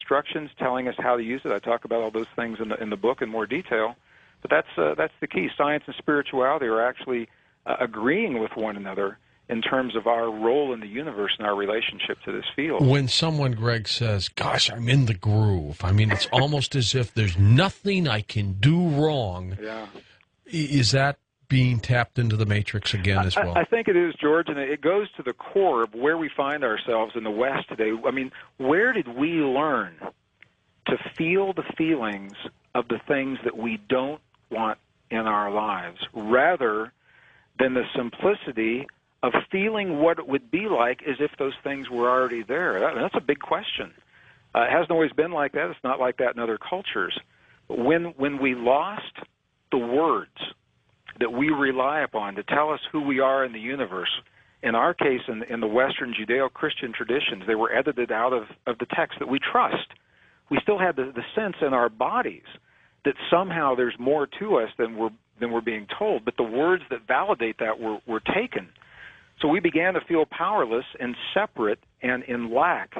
instructions telling us how to use it. I talk about all those things in the book in more detail. But that's the key. Science and spirituality are actually agreeing with one another in terms of our role in the universe and our relationship to this field. When someone, Greg, says, gosh, I'm in the groove, I mean, it's almost as if there's nothing I can do wrong. Yeah. Is that being tapped into the matrix again as well? I think it is, George, and it goes to the core of where we find ourselves in the West today. I mean, where did we learn to feel the feelings of the things that we don't want in our lives, rather than the simplicity of feeling what it would be like as if those things were already there? That's a big question. It hasn't always been like that. It's not like that in other cultures. But when we lost the words that we rely upon to tell us who we are in the universe, in our case, in the Western Judeo-Christian traditions, they were edited out of the text that we trust. We still had the sense in our bodies that somehow there's more to us than we're being told, but the words that validate that were taken. So we began to feel powerless and separate and in lack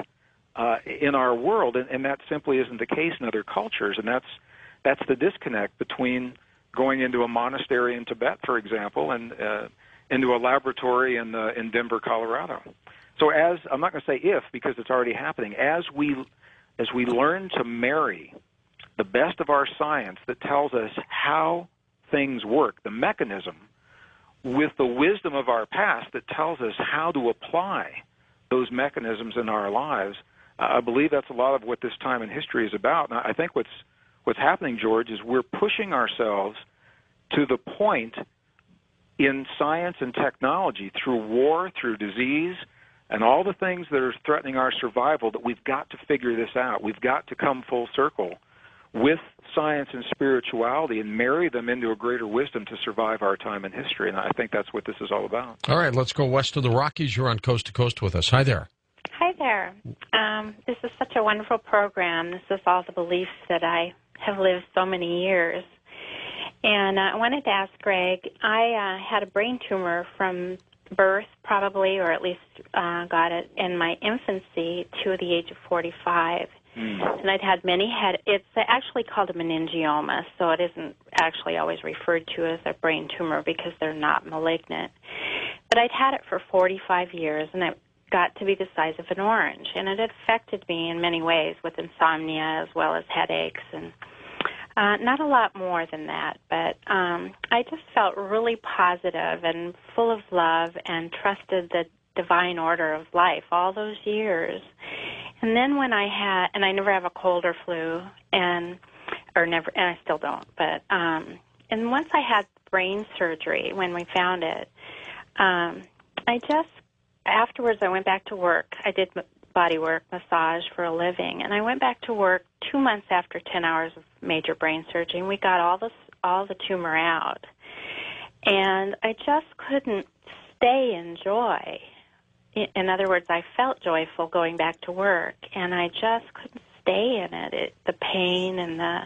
in our world, and that simply isn't the case in other cultures, and that's the disconnect between going into a monastery in Tibet, for example, and into a laboratory in Denver, Colorado. So I'm not going to say if, because it's already happening, as we learn to marry the best of our science that tells us how things work, the mechanism, with the wisdom of our past that tells us how to apply those mechanisms in our lives, I believe that's a lot of what this time in history is about. And I think what's happening, George, is we're pushing ourselves to the point in science and technology, through war, through disease, and all the things that are threatening our survival, that we've got to figure this out. We've got to come full circle with science and spirituality and marry them into a greater wisdom to survive our time in history. And I think that's what this is all about. All right, let's go west of the Rockies. You're on Coast to Coast with us. Hi there. Hi there. This is such a wonderful program. This is all the beliefs that I have lived so many years. And I wanted to ask Greg, I had a brain tumor from birth, probably, or at least got it in my infancy to the age of 45. And I'd had many it's actually called a meningioma, so it isn't actually always referred to as a brain tumor because they're not malignant. But I'd had it for 45 years, and it got to be the size of an orange. And it affected me in many ways, with insomnia as well as headaches, and not a lot more than that. But I just felt really positive and full of love and trusted the divine order of life all those years. And then when I never have a cold or flu, and I still don't. But and once I had brain surgery, when we found it, afterwards I went back to work. I did body work, massage for a living, and I went back to work 2 months after 10 hours of major brain surgery, and we got all the tumor out. And I just couldn't stay in joy. In other words, I felt joyful going back to work, and I just couldn't stay in it. The pain and the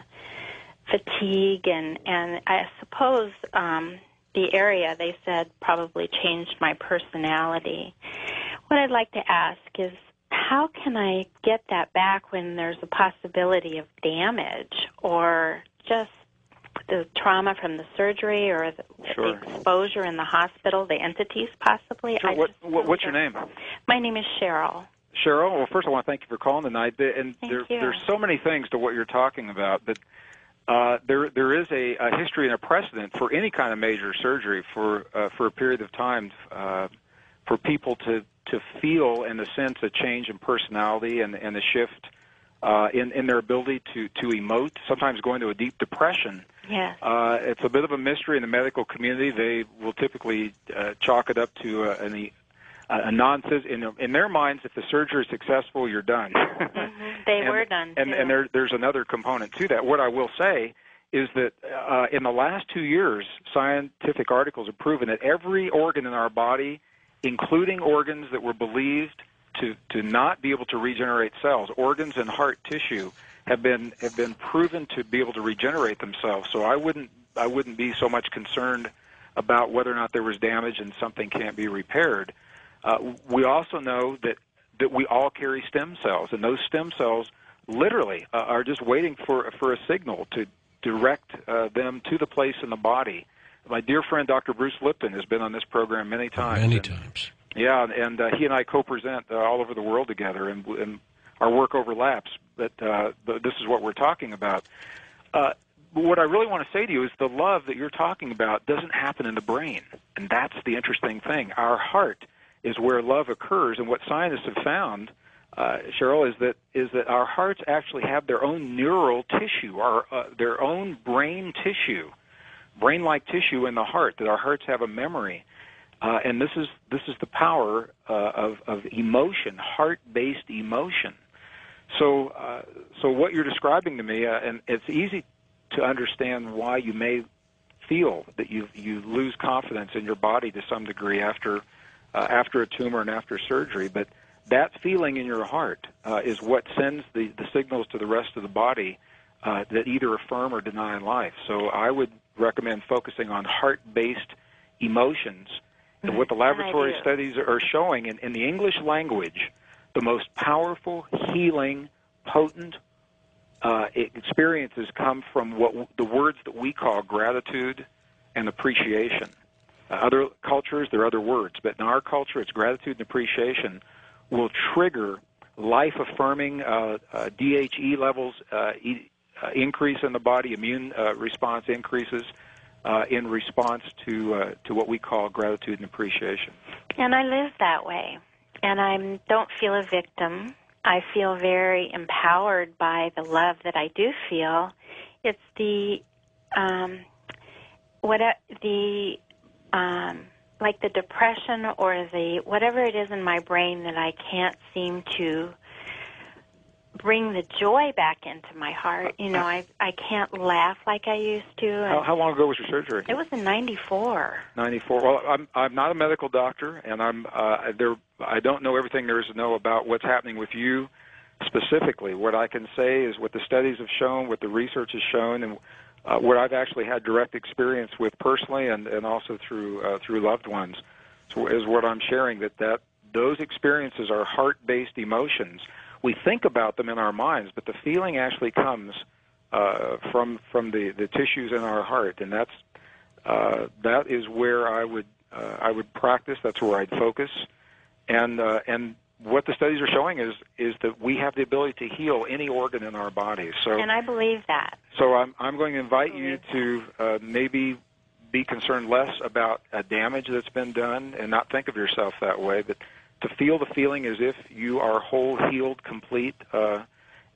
fatigue, and I suppose the area, they said, probably changed my personality. What I'd like to ask is, how can I get that back when there's a possibility of damage or just the trauma from the surgery or the exposure in the hospital, the entities possibly? Sure. What's your name? My name is Cheryl. Cheryl, well, first I want to thank you for calling tonight. And Thank you. There's so many things to what you're talking about, but there is a history and a precedent for any kind of major surgery for a period of time for people to feel, in a sense, a change in personality and a shift in their ability to emote, sometimes go into a deep depression. Yes. It's a bit of a mystery in the medical community. They will typically chalk it up to a non-physical. In their minds, if the surgery is successful, you're done. They were done, too. And there's another component to that. What I will say is that in the last 2 years, scientific articles have proven that every organ in our body, including organs that were believed to not be able to regenerate cells, organs and heart tissue, have been proven to be able to regenerate themselves. So I wouldn't be so much concerned about whether or not there was damage and something can't be repaired. We also know that we all carry stem cells, and those stem cells literally are just waiting for a signal to direct them to the place in the body. My dear friend Dr. Bruce Lipton has been on this program many times. Many times. Yeah, and he and I co-present all over the world together, and our work overlaps, but this is what we're talking about. What I really want to say to you is the love that you're talking about doesn't happen in the brain, and that's the interesting thing. Our heart is where love occurs, and what scientists have found, Cheryl, is that our hearts actually have their own neural tissue, their own brain tissue, brain-like tissue in the heart, that our hearts have a memory. And this is the power of emotion, heart-based emotion. So what you're describing to me, and it's easy to understand why you may feel that you lose confidence in your body to some degree after a tumor and after surgery. But that feeling in your heart is what sends the signals to the rest of the body that either affirm or deny life. So I would recommend focusing on heart-based emotions. And what the laboratory studies are showing in the English language, the most powerful, healing, potent experiences come from the words that we call gratitude and appreciation. Other cultures, there are other words, but in our culture, it's gratitude and appreciation will trigger life-affirming DHE levels increase in the body, immune response increases in response to what we call gratitude and appreciation. And I live that way, and I don't feel a victim. I feel very empowered by the love that I do feel. It's like the depression or the whatever it is in my brain that I can't seem to bring the joy back into my heart. You know, I can't laugh like I used to. How long ago was your surgery? It was in '94. '94. Well, I'm not a medical doctor, and I don't know everything there is to know about what's happening with you specifically. What I can say is what the studies have shown, what the research has shown, and what I've actually had direct experience with personally, and also through loved ones, is what I'm sharing. That those experiences are heart-based emotions. We think about them in our minds, but the feeling actually comes from the tissues in our heart, and that is where I would practice. That's where I'd focus, and what the studies are showing is that we have the ability to heal any organ in our body. So, and I believe that. So I'm going to invite you to maybe be concerned less about a damage that's been done, and not think of yourself that way, but to feel the feeling as if you are whole, healed, complete,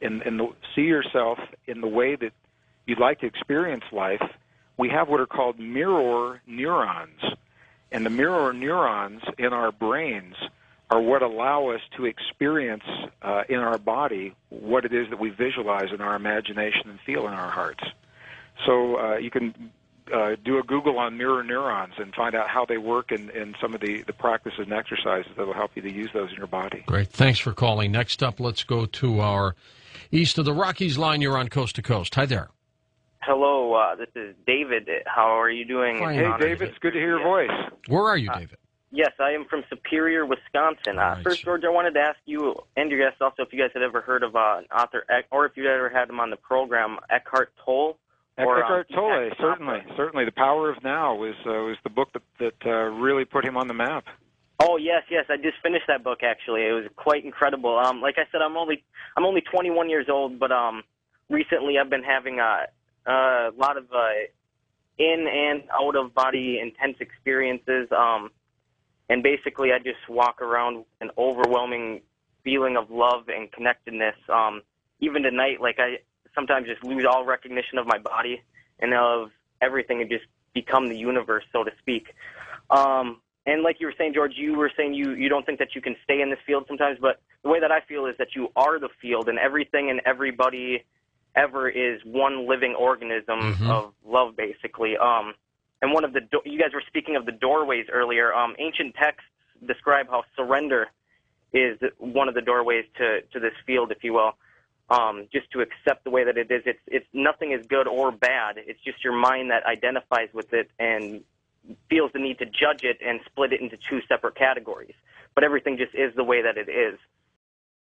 and see yourself in the way that you'd like to experience life. We have what are called mirror neurons, and the mirror neurons in our brains are what allow us to experience in our body what it is that we visualize in our imagination and feel in our hearts. So you can do a Google on mirror neurons and find out how they work and some of the practices and exercises that will help you to use those in your body. Great. Thanks for calling. Next up, let's go to our east of the Rockies line. You're on Coast to Coast. Hi there. Hello, this is David. How are you doing? Fine. Hey, David. It's good to hear your voice. Where are you, David? Yes, I am from Superior, Wisconsin. Right, first, George, I wanted to ask you and your guests also if you guys had ever heard of an author, or if you ever had him on the program, Eckhart Tolle. Eckhart Tolle, certainly. The Power of Now was the book that really put him on the map. Oh yes. I just finished that book actually. It was quite incredible. Like I said, I'm only 21 years old, but recently I've been having a lot of in and out of body intense experiences. And basically, I just walk around with an overwhelming feeling of love and connectedness. Even tonight, like I sometimes just lose all recognition of my body and of everything and just become the universe, so to speak. And like you were saying, George, you were saying you don't think that you can stay in this field sometimes, but the way that I feel is that you are the field, and everything and everybody ever is one living organism of love, basically. And one of you guys were speaking of the doorways earlier. Ancient texts describe how surrender is one of the doorways to this field, if you will. Just to accept the way that it is. It's nothing is good or bad. It's just your mind that identifies with it and feels the need to judge it and split it into two separate categories. But everything just is the way that it is.